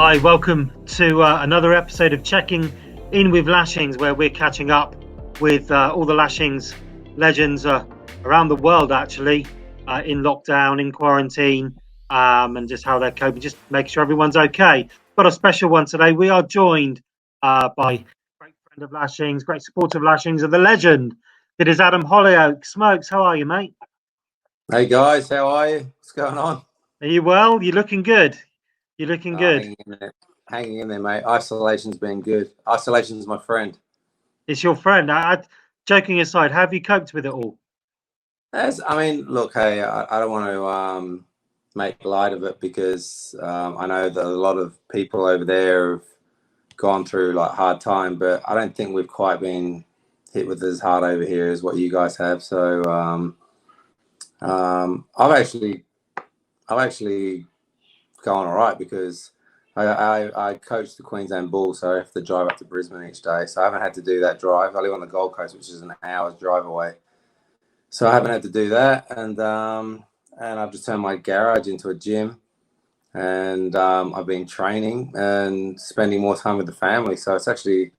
Hi, welcome to another episode of Checking In with Lashings, where we're catching up with all the Lashings legends around the world, actually, in lockdown, in quarantine, and just how they're coping, just make sure everyone's okay. Got a special one today. We are joined by a great friend of Lashings, great supporter of Lashings, and the legend that is Adam Holliaoke. Smokes, how are you, mate? Hey guys, how are you? What's going on? Are you well? You're looking good. You're looking good. Hanging in there, mate. Isolation's been good. Isolation's my friend. It's your friend. Joking aside, how have you coped with it all? Look, hey, I don't want to make light of it because I know that a lot of people over there have gone through like hard time, but I don't think we've quite been hit with as hard over here as what you guys have. So I've actually gone all right because I coach the Queensland Bulls, so I have to drive up to Brisbane each day. So I haven't had to do that drive. I live on the Gold Coast, which is an hour's drive away. So I haven't had to do that, and I've just turned my garage into a gym, and I've been training and spending more time with the family. So it's actually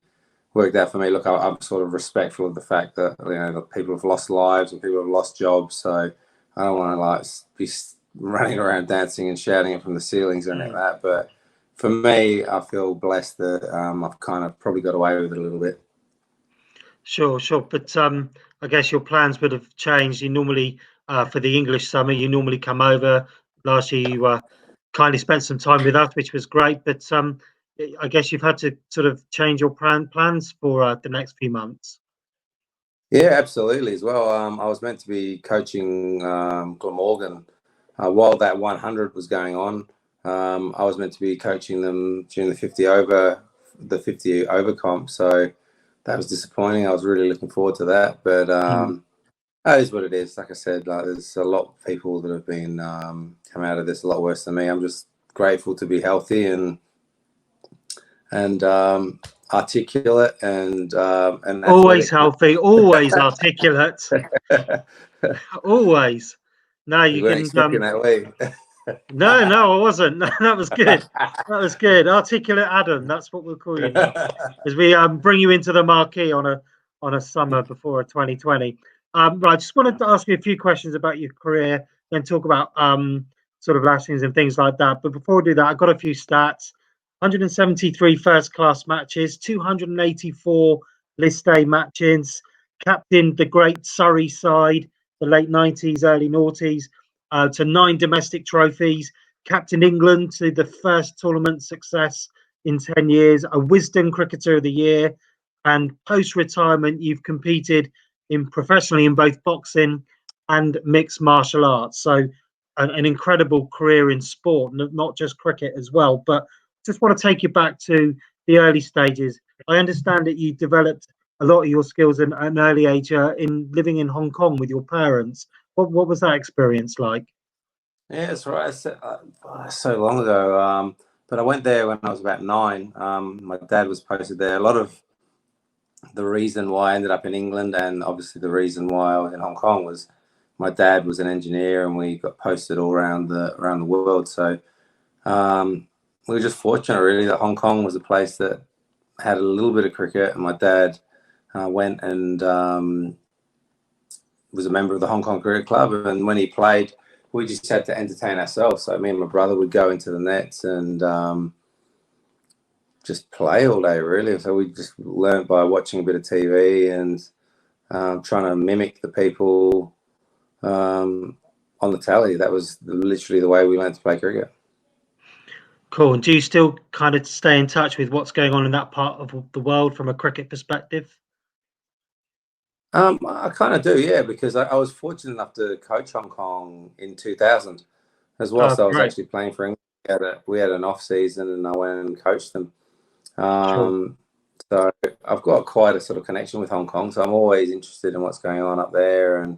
worked out for me. Look, I'm sort of respectful of the fact that that people have lost lives and people have lost jobs. So I don't want to like be running around dancing and shouting it from the ceilings or anything like that. But for me, I feel blessed that I've kind of probably got away with it a little bit. Sure. But I guess your plans would have changed. You normally, for the English summer, you normally come over. Last year, you kindly spent some time with us, which was great. But I guess you've had to sort of change your plans for the next few months. Yeah, absolutely as well. I was meant to be coaching Glamorgan while that 100 was going on. I was meant to be coaching them during the 50 over comp. So that was disappointing. I was really looking forward to that, but that is what it is. Like I said, like there's a lot of people that have been come out of this a lot worse than me. I'm just grateful to be healthy and articulate and always healthy, always articulate, always. No, you weren't can. expecting that way. No, I wasn't. That was good. That was good. Articulate Adam. That's what we'll call you now, as we bring you into the marquee on a summer before 2020. Right, I just wanted to ask you a few questions about your career, then talk about sort of lashings and things like that. But before we do that, I've got a few stats: 173 first-class matches, 284 list A matches, captained the great Surrey side, the late 90s, early noughties. To 9 domestic trophies, captained England to the first tournament success in 10 years, a Wisdom Cricketer of the Year, and post-retirement, you've competed professionally in both boxing and mixed martial arts. So an incredible career in sport, not just cricket as well. But just want to take you back to the early stages. I understand that you developed a lot of your skills at an early age in living in Hong Kong with your parents. What was that experience like? Yeah, that's right. So long ago. But I went there when I was about 9. My dad was posted there. A lot of the reason why I ended up in England and obviously the reason why I was in Hong Kong was my dad was an engineer and we got posted all around the world. So we were just fortunate really that Hong Kong was a place that had a little bit of cricket, and my dad went and was a member of the Hong Kong Cricket Club, and when he played, we just had to entertain ourselves. So me and my brother would go into the nets and just play all day, really. So we just learned by watching a bit of TV and trying to mimic the people on the tally. That was literally the way we learned to play cricket. Cool. And do you still kind of stay in touch with what's going on in that part of the world from a cricket perspective? I kind of do, yeah, because I was fortunate enough to coach Hong Kong in 2000, as whilst I was actually playing for England. We had an off season, and I went and coached them. So I've got quite a sort of connection with Hong Kong. So I'm always interested in what's going on up there, and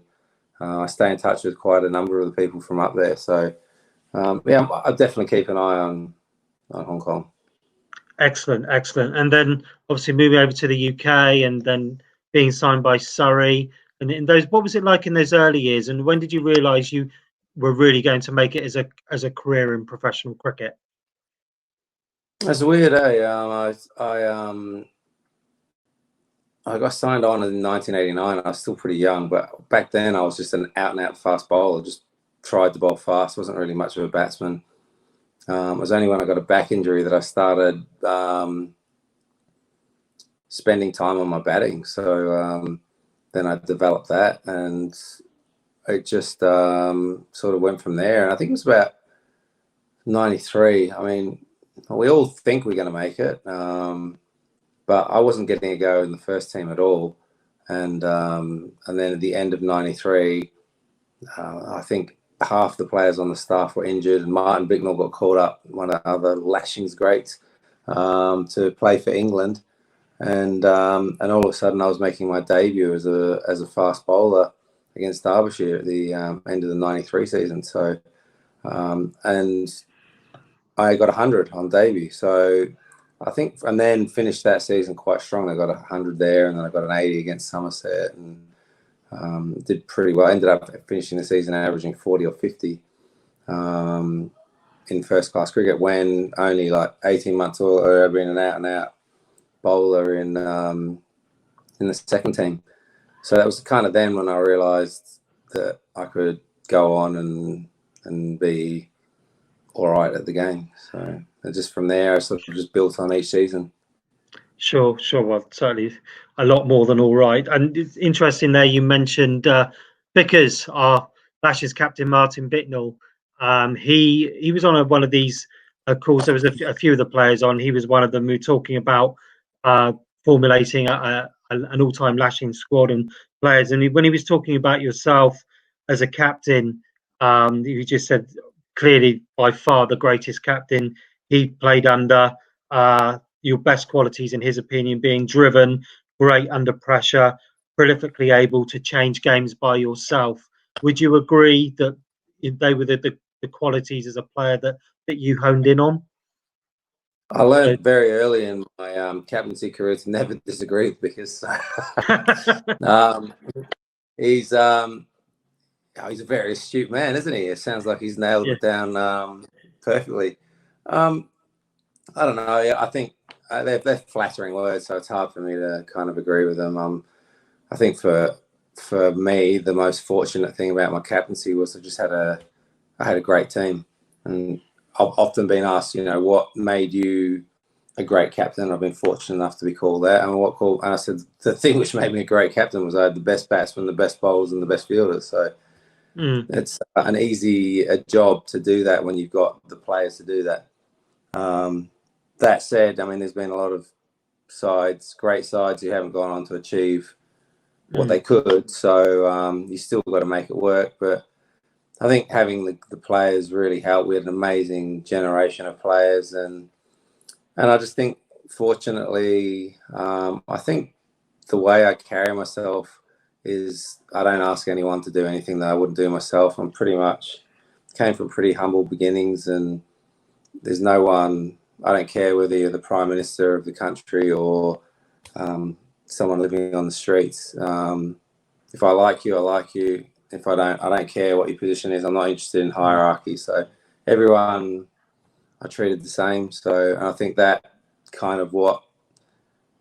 I stay in touch with quite a number of the people from up there. So yeah, I definitely keep an eye on Hong Kong. Excellent. And then obviously moving over to the UK and then being signed by Surrey. And in those, what was it like in those early years? And when did you realise you were really going to make it as a career in professional cricket? That's weird, eh? I got signed on in 1989. I was still pretty young, but back then I was just an out-and-out fast bowler. Just tried to bowl fast. Wasn't really much of a batsman. It was only when I got a back injury that I started spending time on my batting. So then I developed that, and it just sort of went from there. And I think it was about 93. I mean, we all think we're going to make it. But I wasn't getting a go in the first team at all. And then at the end of 93, I think half the players on the staff were injured, and Martin Bicknell got called up, one of the other Lashings greats, to play for England. And all of a sudden I was making my debut as a fast bowler against Derbyshire at the end of the 93 season. So and I got 100 on debut. So I think, and then finished that season quite strong. I got 100 there, and then I got an 80 against Somerset, and did pretty well. Ended up finishing the season averaging 40 or 50 in first class cricket, when only like 18 months earlier I'd been an out and out bowler in the second team. So that was kind of then when I realised that I could go on and be all right at the game. So just from there, I sort of just built on each season. Sure. Well, certainly a lot more than all right. And it's interesting there you mentioned Vickers, our Lashes captain, Martin Bicknell. He was on one of these calls. There was a few of the players on. He was one of them who were talking about formulating an all-time Lashing squad and players. And when he was talking about yourself as a captain, he just said clearly by far the greatest captain he played under. Your best qualities, in his opinion, being driven, great under pressure, prolifically able to change games by yourself. Would you agree that they were the qualities as a player that you honed in on? I learned very early in my captaincy career to never disagree with Vickers. He's a very astute man, isn't he? It sounds like he's nailed it down perfectly. I don't know. I think they're flattering words, so it's hard for me to kind of agree with them. I think for me, the most fortunate thing about my captaincy was I had a great team, and I've often been asked, what made you a great captain? I've been fortunate enough to be called that, and I said the thing which made me a great captain was I had the best batsmen, the best bowlers, and the best fielders. So it's an easy job to do that when you've got the players to do that. That said, I mean, there's been a lot of great sides who haven't gone on to achieve what they could. So you still got to make it work. But I think having the players really helped. We had an amazing generation of players, and I just think, fortunately, I think the way I carry myself is I don't ask anyone to do anything that I wouldn't do myself. I'm pretty much came from pretty humble beginnings, and there's no one. I don't care whether you're the Prime Minister of the country or someone living on the streets. If I like you, I like you. If I don't care what your position is. I'm not interested in hierarchy. So everyone I treated the same. So I think that kind of what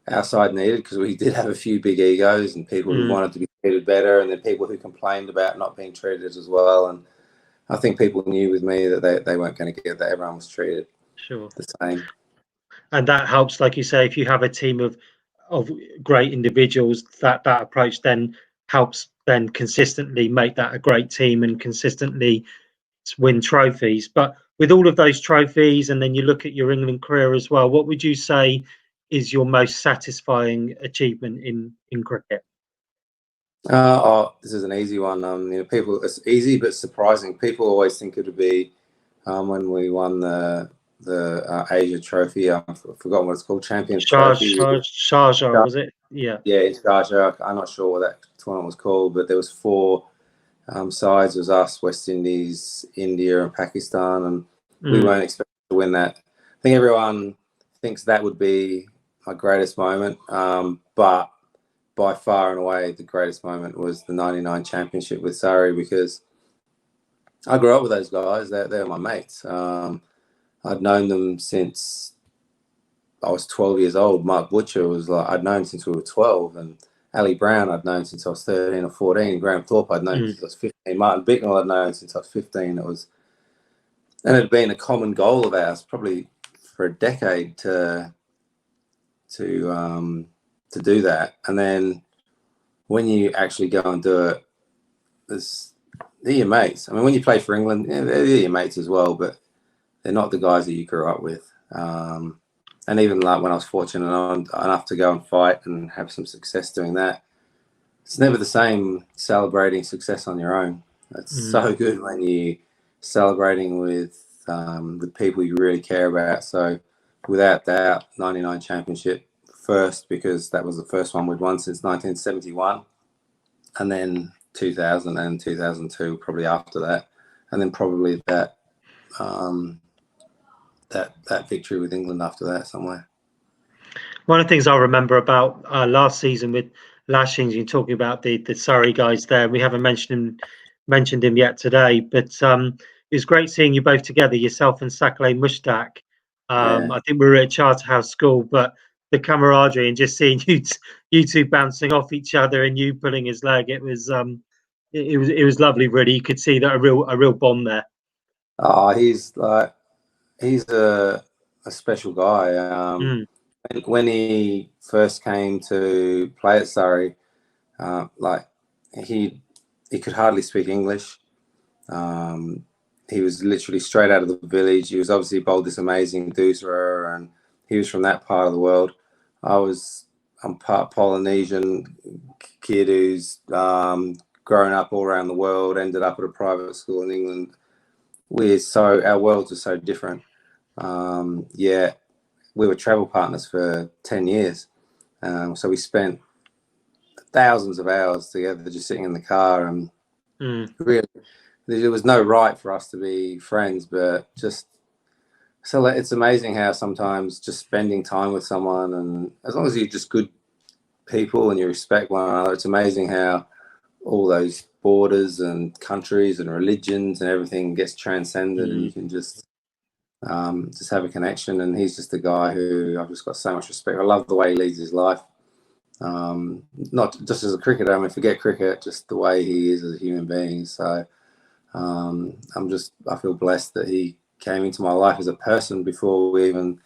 our side needed, because we did have a few big egos and people who wanted to be treated better, and then people who complained about not being treated as well. And I think people knew with me that they weren't going to get that. Everyone was treated the same. And that helps, like you say, if you have a team of great individuals, that approach then helps then consistently make that a great team and consistently win trophies. But with all of those trophies, and then you look at your England career as well, what would you say is your most satisfying achievement in cricket? This is an easy one. It's easy but surprising. People always think it would be when we won the Asia Trophy. I've forgotten what it's called. Champions Trophy. Sharjah, was it? Yeah. Yeah, it's Sharjah. I'm not sure what that tournament was called, but there was 4 sides. It was us, West Indies, India, and Pakistan, and we weren't expected to win that. I think everyone thinks that would be my greatest moment, but by far and away, the greatest moment was the '99 championship with Surrey, because I grew up with those guys. They're my mates. I'd known them since I was 12 years old. Mark Butcher was like, I'd known since we were 12, and Ali Brown I'd known since I was 13 or 14. Graham Thorpe I'd known since I was 15. Martin Bicknell I'd known since I was 15. It had been a common goal of ours probably for a decade to do that. And then when you actually go and do it, they're your mates. I mean, when you play for England, yeah, they're your mates as well, but they're not the guys that you grew up with. And even like when I was fortunate enough to go and fight and have some success doing that, it's never the same celebrating success on your own. It's so good when you celebrating with people you really care about. So without doubt, 99 championship first, because that was the first one we'd won since 1971, and then 2000 and 2002 probably after that, and then probably that victory with England after that somewhere. One of the things I remember about last season with Lashings, you're talking about the Surrey guys there. We haven't mentioned him yet today, but it was great seeing you both together, yourself and Sakalay Mushtaq. I think we were at Charterhouse School, but the camaraderie and just seeing you two bouncing off each other and you pulling his leg, it was lovely. Really, you could see that a real bond there. Oh, he's a special guy. When he first came to play at Surrey, he could hardly speak English. He was literally straight out of the village. He was obviously bowled this amazing doosra, and he was from that part of the world. I'm part Polynesian kid who's grown up all around the world, ended up at a private school in England. Our worlds are so different. We were travel partners for 10 years. So we spent thousands of hours together just sitting in the car, and really there was no right for us to be friends, but it's amazing how sometimes just spending time with someone, and as long as you're just good people and you respect one another, it's amazing how all those borders and countries and religions and everything gets transcended, and you can just have a connection. And he's just a guy who I've just got so much respect. I love the way he leads his life. Not just as a cricketer, I mean, forget cricket, just the way he is as a human being. So I feel blessed that he came into my life as a person before we even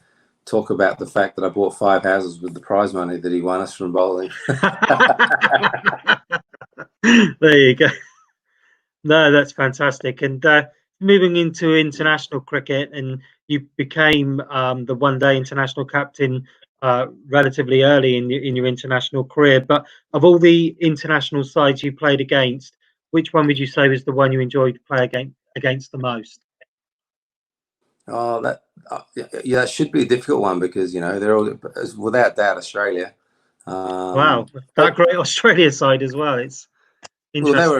talk about the fact that I bought 5 houses with the prize money that he won us from bowling. There you go. No, that's fantastic. And moving into international cricket, and you became the one-day international captain relatively early in your international career. But of all the international sides you played against, which one would you say was the one you enjoyed to play against the most? Oh, that should be a difficult one, because they're all, without doubt, Australia. Wow, that great Australia side as well. It's interesting. Well, they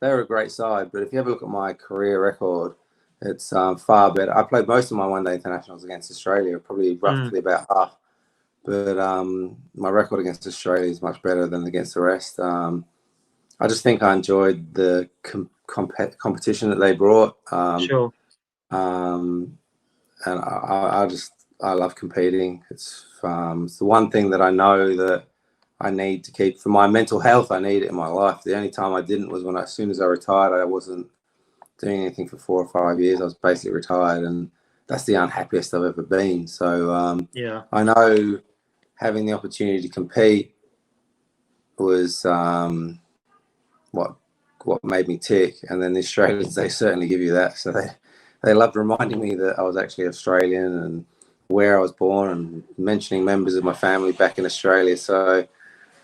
were a great side, but if you have a look at my career record, it's far better. I played most of my one-day internationals against Australia, probably roughly about half. But my record against Australia is much better than against the rest. I just think I enjoyed the competition that they brought. Sure. And I love competing. It's the one thing that I know that I need to keep for my mental health. I need it in my life. The only time I didn't was as soon as I retired, I wasn't doing anything for 4 or 5 years. I was basically retired, and that's the unhappiest I've ever been. So I know having the opportunity to compete was what made me tick. And then the Australians, they certainly give you that. So they loved reminding me that I was actually Australian and where I was born, and mentioning members of my family back in Australia. So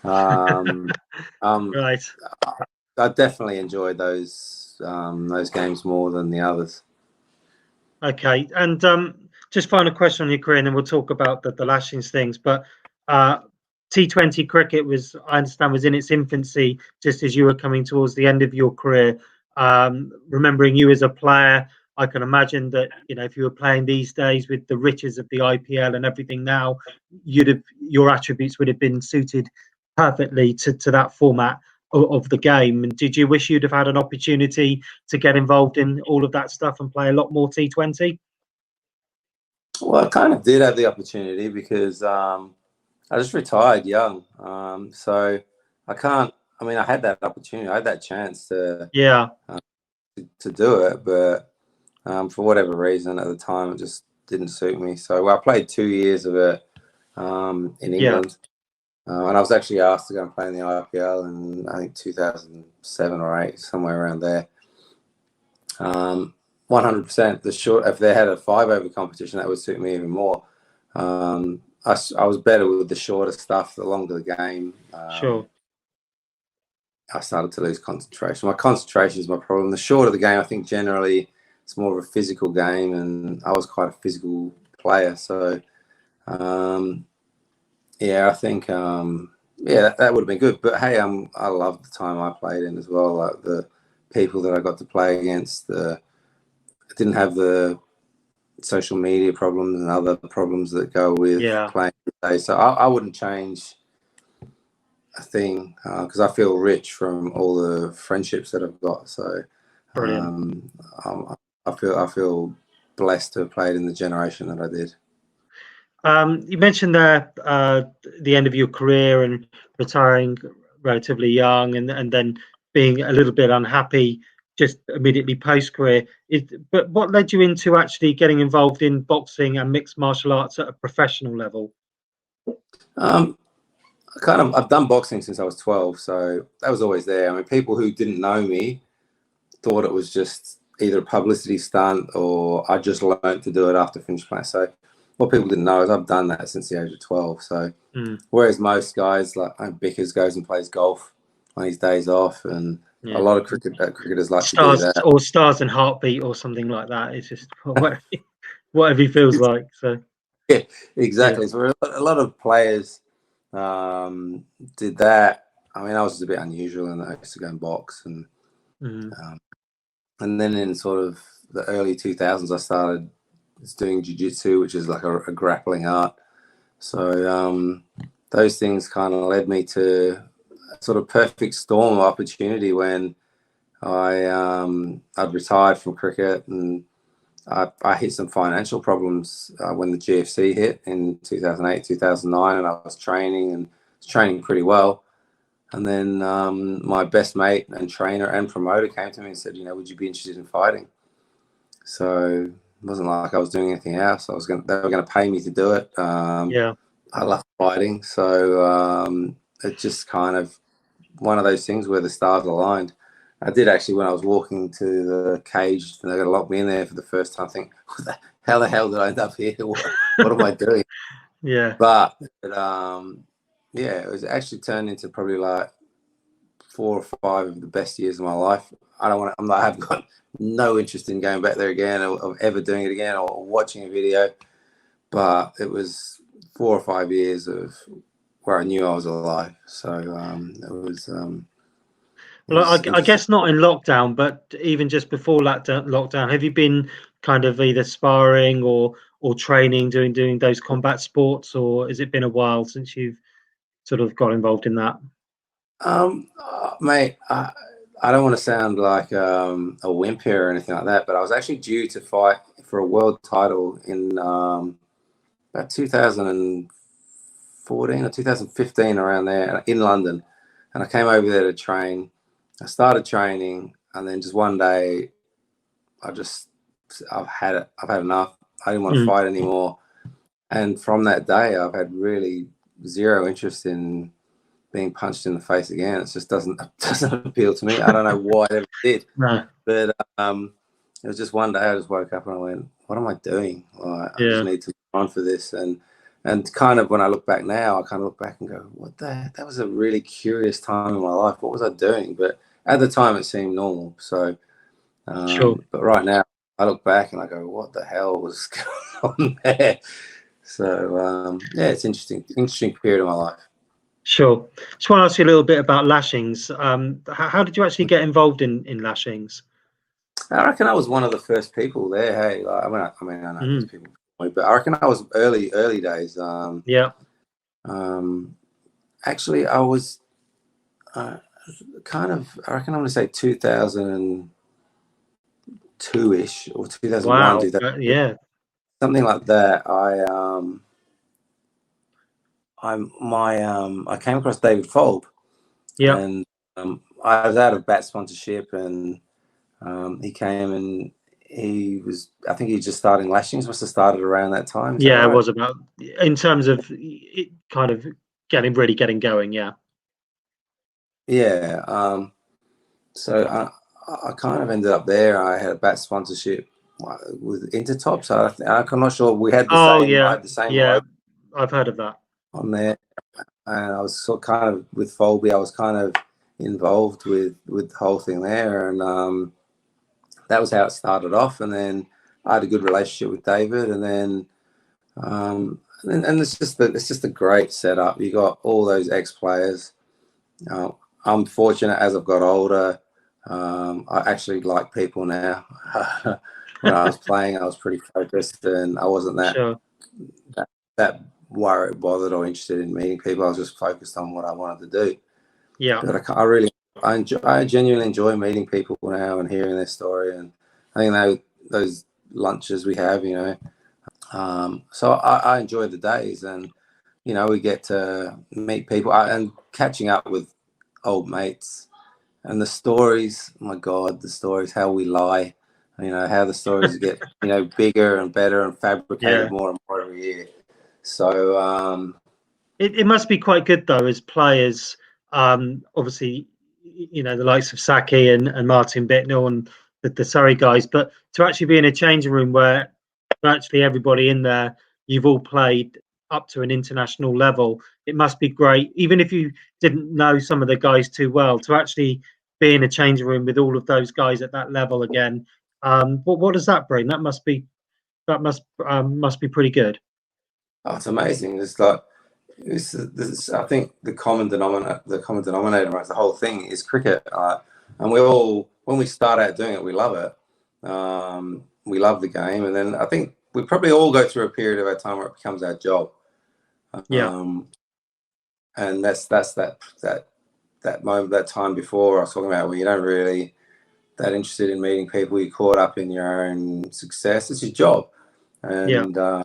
right. I definitely enjoyed those games more than the others. Okay, and just final question on your career, and then we'll talk about the Lashings things. But T20 cricket I understand, was in its infancy just as you were coming towards the end of your career. Remembering you as a player, I can imagine that if you were playing these days with the riches of the IPL and everything now, your attributes would have been suited perfectly to that format of the game. And did you wish you'd have had an opportunity to get involved in all of that stuff and play a lot more T20? Well, I kind of did have the opportunity because I just retired young. So I can't. I mean, I had that opportunity. I had that chance Yeah, to do it, but for whatever reason at the time, it just didn't suit me. So I played 2 years of it in yeah, England, and I was actually asked to go and play in the IPL in I think 2007 or 8, somewhere around there. 100%. The short, if they had a 5-over competition, that would suit me even more. I was better with the shorter stuff, the longer the game. sure. I started to lose concentration. My concentration is my problem. The shorter the game, I think generally it's more of a physical game, and I was quite a physical player. So, yeah, I think, that would have been good. But hey, I loved the time I played in as well. Like the people that I got to play against, I didn't have the social media problems and other problems that go with Yeah, playing today. So I wouldn't change a thing because I feel rich from all the friendships that I've got. So brilliant. um, I feel blessed to have played in the generation that I did. You mentioned there the end of your career and retiring relatively young, and then being a little bit unhappy just immediately post career. But what led you into actually getting involved in boxing and mixed martial arts at a professional level? Um, I've done boxing since I was 12, so that was always there. I mean, people who didn't know me thought it was just either a publicity stunt or I just learned to do it after finished playing. So what people didn't know is I've done that since the age of 12. So Mm, whereas most guys like Bickers goes and plays golf on his days off, and a yeah. lot of cricketers like to do that. Stars and Heartbeat or something like that. It's just whatever he feels like. So Yeah, yeah, exactly. So a lot of players did that. I mean, I was just a bit unusual, and I used to go and box, mm, um, and then in sort of the early 2000s, I started doing jiu-jitsu, which is like a grappling art. So those things kind of led me to a sort of perfect storm of opportunity when I'd retired from cricket, and I hit some financial problems when the GFC hit in 2008, 2009, and I was training pretty well. And then my best mate and trainer and promoter came to me and said, would you be interested in fighting? So it wasn't like I was doing anything else. They were going to pay me to do it. yeah, I love fighting, so it's just kind of one of those things where the stars aligned. I did actually, when I was walking to the cage and they're going to lock me in there for the first time, think, how the hell did I end up here? What am I doing? yeah, But yeah, it was actually turned into probably like 4 or 5 of the best years of my life. I've got no interest in going back there again or of ever doing it again or watching a video. But it was 4 or 5 years of where I knew I was alive. So it well, was I interesting. guess not in lockdown, but even just before lockdown, have you been kind of either sparring or training, doing those combat sports, or has it been a while since you've sort of got involved in that? Mate, I don't want to sound like a wimp here or anything like that, but I was actually due to fight for a world title in about 2014 or 2015, around there in London. And I came over there to train. I started training, and then just one day, I've had it. I've had enough. I didn't want to Mm, fight anymore. And from that day, I've had really zero interest in being punched in the face again. It just doesn't appeal to me. I don't know why it ever did, no, but it was just one day I just woke up and I went, "What am I doing? Like, I just yeah, need to move on for this." And kind of when I look back now, I kind of look back and go, "What the? That was a really curious time in my life. What was I doing?" But at the time, it seemed normal. So, sure. but right now, I look back and I go, "What the hell was going on there?" So yeah, it's interesting period of my life. Sure. Just want to ask you a little bit about Lashings. How did you actually get involved in Lashings? I reckon I was one of the first people there. Hey, like, I know there's Mm, people, but I reckon I was early days. yeah. Um, Actually, I was uh, kind of. I reckon I'm going to say 2002-ish or 2001, Wow. 2002. Yeah. something like that. I came across David Folb, Yeah. and I was out of bat sponsorship, and he came and I think he just started in Lashings. Must have started around that time. Is that Yeah, it right? was about, in terms of it kind of getting going. Yeah. Yeah. So I kind of ended up there. I had a bat sponsorship with Intertop, so I'm not sure we had the Oh, same. I yeah. had the same Yeah. logo I've heard of that. on there, and I was sort of kind of with Folby. I was kind of involved with the whole thing there, and that was how it started off. And then I had a good relationship with David, and then and it's just a great setup. You got all those ex players. I'm fortunate as I've got older. I actually like people now. When I was playing, I was pretty focused, and I wasn't Sure. that worried, bothered, or interested in meeting people. I was just focused on what I wanted to do. Yeah. But I genuinely enjoy meeting people now and hearing their story. And I think those lunches we have, so I enjoy the days, and we get to meet people and catching up with old mates. And the stories, my God, the stories, how we lie, how the stories get, bigger and better and Yeah. fabricated more and more every year. So, It must be quite good though, as players. Obviously, the likes of Saki and Martin Bicknell and the Surrey guys, but to actually be in a changing room where actually everybody in there, you've all played up to an international level. It must be great, even if you didn't know some of the guys too well, to actually be in a changing room with all of those guys at that level again. What does that bring? That must be pretty good. oh, it's amazing. It's like, I think the common denominator amongst the whole thing is cricket. And when we start out doing it, we love it. We love the game. And then I think we probably all go through a period of our time where it becomes our job. Yeah. And that's that moment, that time before I was talking about, where you don't really that interested in meeting people. You're caught up in your own success. It's your job, Yeah.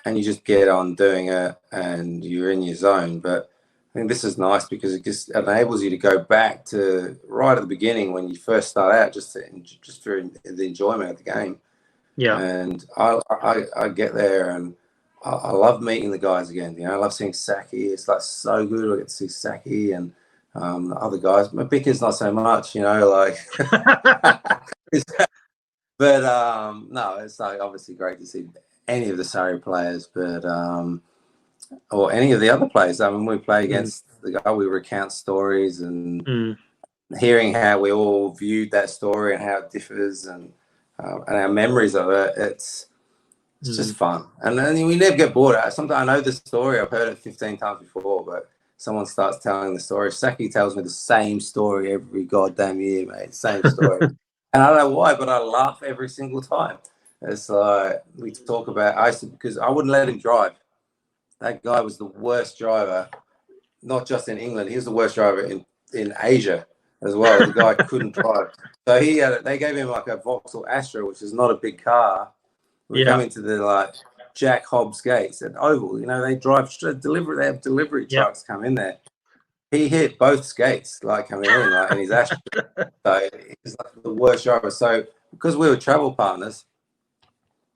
and you just get on doing it, and you're in your zone. But I think this is nice because it just enables you to go back to right at the beginning when you first start out, just for the enjoyment of the game. Yeah. And I get there, and I love meeting the guys again. I love seeing Saki. It's like so good. I get to see Saki and the other guys. My Bicker's not so much, like. But no, it's like obviously great to see any of the Surrey players, but or any of the other players. I mean, we play against the guy, we recount stories and hearing how we all viewed that story and how it differs and our memories of it. It's just fun, and then we never get bored. Sometimes I know the story, I've heard it 15 times before, but someone starts telling the story. Saki tells me the same story every goddamn year, mate. Same story. And I don't know why, but I laugh every single time. It's like we talk about, because I wouldn't let him drive. That guy was the worst driver, not just in England. He was the worst driver in Asia as well. The guy couldn't drive. So they gave him like a Vauxhall Astra, which is not a big car. We Yeah. come into the Jack Hobbs gates at Oval. They drive straight delivery. They have delivery trucks come in there. He hit both skates coming in in his Astra. So he's like the worst driver. So because we were travel partners,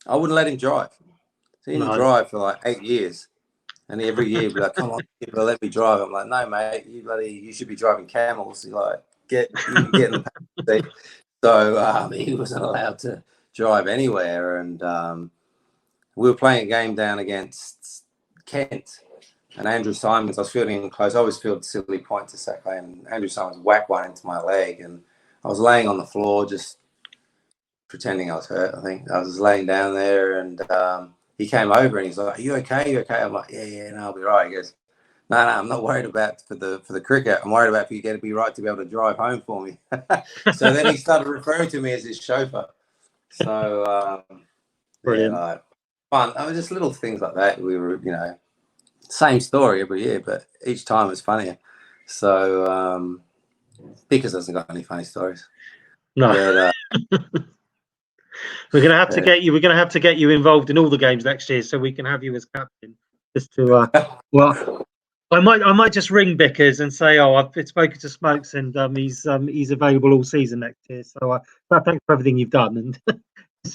I wouldn't let him drive. So he didn't drive for 8 years. And every year he'd be like, come on, people, let me drive. I'm like, no, mate, you should be driving camels. He's like, you can get in the passenger seat. So he wasn't allowed to drive anywhere. And we were playing a game down against Kent. And Andrew Simons, I was fielding him close. I always field silly point to sack lane. And Andrew Simons whacked one into my leg. And I was laying on the floor just pretending I was hurt. I think I was laying down there, and he came over and he's like, "Are you okay? You okay?" I'm like, "Yeah, no, I'll be right." He goes, "No, I'm not worried about for the cricket. I'm worried about if you get to be right to be able to drive home for me." So then he started referring to me as his chauffeur. So Brilliant. fun. I mean, just little things like that. We were, same story every year, but each time it's funnier. So Pickers hasn't got any funny stories. No. But, We're gonna have to get you. We're gonna have to get you involved in all the games next year, so we can have you as captain. Just to well, I might just ring Vickers and say, oh, I've spoken to Smokes and he's available all season next year. So thanks for everything you've done, and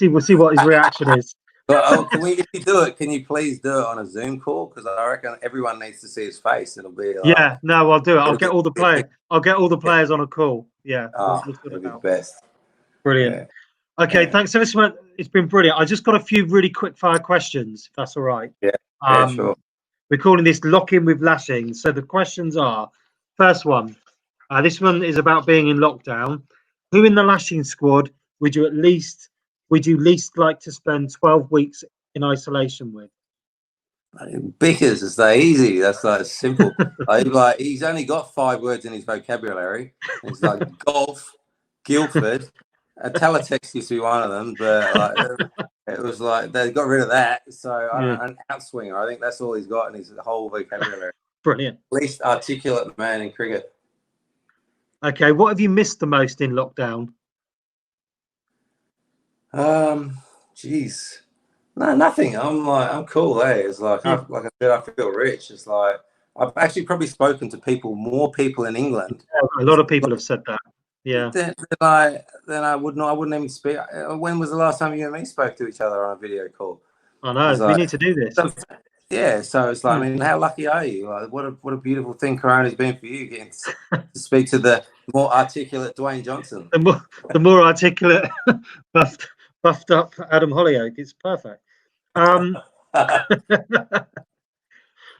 we'll see what his reaction is. But can we, if you do it, can you please do it on a Zoom call? Because I reckon everyone needs to see his face. It'll be like, yeah. No, I'll do it. I'll get all the players. I'll get all the players on a call. Yeah, we'll sort it'll it be out. the best. Brilliant. Yeah. Okay, thanks so much. It's been brilliant. I just got a few really quick fire questions, if that's all right. Yeah, sure. We're calling this Lock In with Lashings. So the questions are: first one, this one is about being in lockdown. Who in the Lashing squad would you least like to spend 12 weeks in isolation with? Vickers is that easy. That's like simple. Like he's only got 5 words in his vocabulary. It's like golf, Guildford. Teletext used to be one of them, but like, it was like they got rid of that. So I don't know, an outswinger. I think that's all he's got in his whole vocabulary. Brilliant. Least articulate man in cricket. Okay, what have you missed the most in lockdown? Geez. No, nothing. I'm cool. It's like, like I said, I feel rich. It's like I've actually probably spoken to more people in England. A lot of people have said that. Yeah. Then I wouldn't even speak. When was the last time you and me spoke to each other on a video call? I know. We need to do this. Yeah. So it's like, I mean, how lucky are you? Like, what a beautiful thing Corona's been for you, getting to speak to the more articulate Dwayne Johnson. The more articulate, buffed up Adam Holliaoke. It's perfect.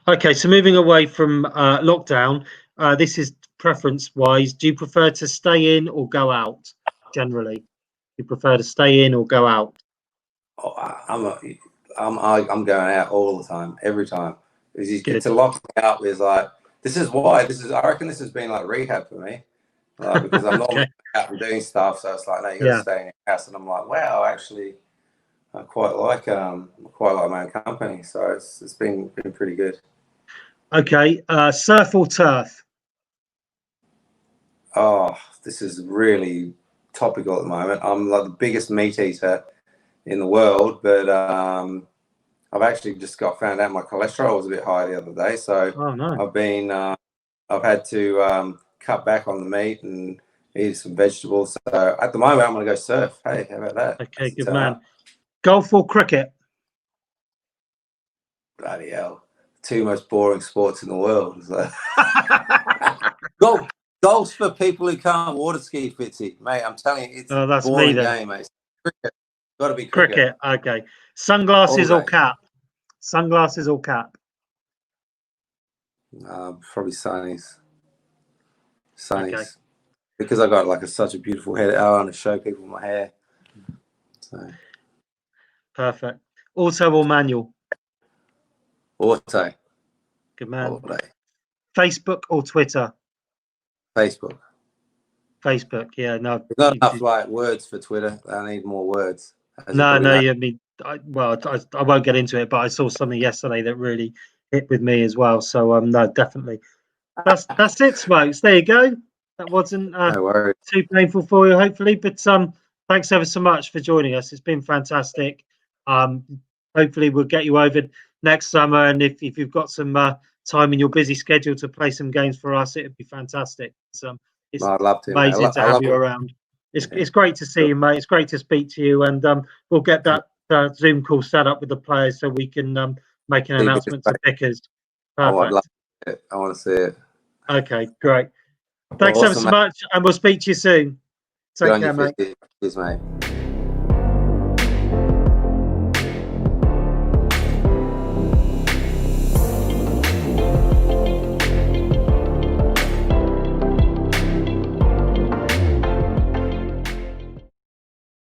Okay, so moving away from lockdown, this is preference-wise. Do you prefer to stay in or go out? Generally, do you prefer to stay in or go out? Oh, I'm going out all the time, every time. Because you get to lock me out with like, I reckon this has been like rehab for me, like, because I'm not out and doing stuff. So it's like, no, you got to stay in your house, and I'm like, wow, actually. I quite like my own company, so it's been pretty good. Okay, surf or turf? Oh, this is really topical at the moment. I'm like the biggest meat eater in the world, but I've actually just found out my cholesterol was a bit high the other day, so I've had to cut back on the meat and eat some vegetables. So at the moment, I'm going to go surf. Hey, how about that? Okay, good man. Golf or cricket? Bloody hell. 2 most boring sports in the world. So. Golf's for people who can't water ski, Fitzy. Mate, I'm telling you, it's a boring game, mate. Cricket. Got to be cricket. Okay. Sunglasses or cap? Sunglasses or cap? Probably sunnies. Okay. Because I got like such a beautiful head. I want to show people my hair. So. Perfect. Auto or manual? Auto. Good man. Auto. Facebook or Twitter? Facebook. Facebook. Yeah. No. There's not enough like words for Twitter. I need more words. No. I mean, I won't get into it, but I saw something yesterday that really hit with me as well. So no, definitely. That's it, Smokes. There you go. That wasn't too painful for you, hopefully. But thanks ever so much for joining us. It's been fantastic. Hopefully we'll get you over next summer, and if you've got some time in your busy schedule to play some games for us, it'd be fantastic. It's I'd love to, amazing to have you around. It's great to see you, mate. It's great to speak to you, and we'll get that Zoom call set up with the players so we can make an announcement to Vickers. Perfect. I want to see it. Okay, great. Thanks ever so much, and we'll speak to you soon. Take care, mate. Cheers, mate.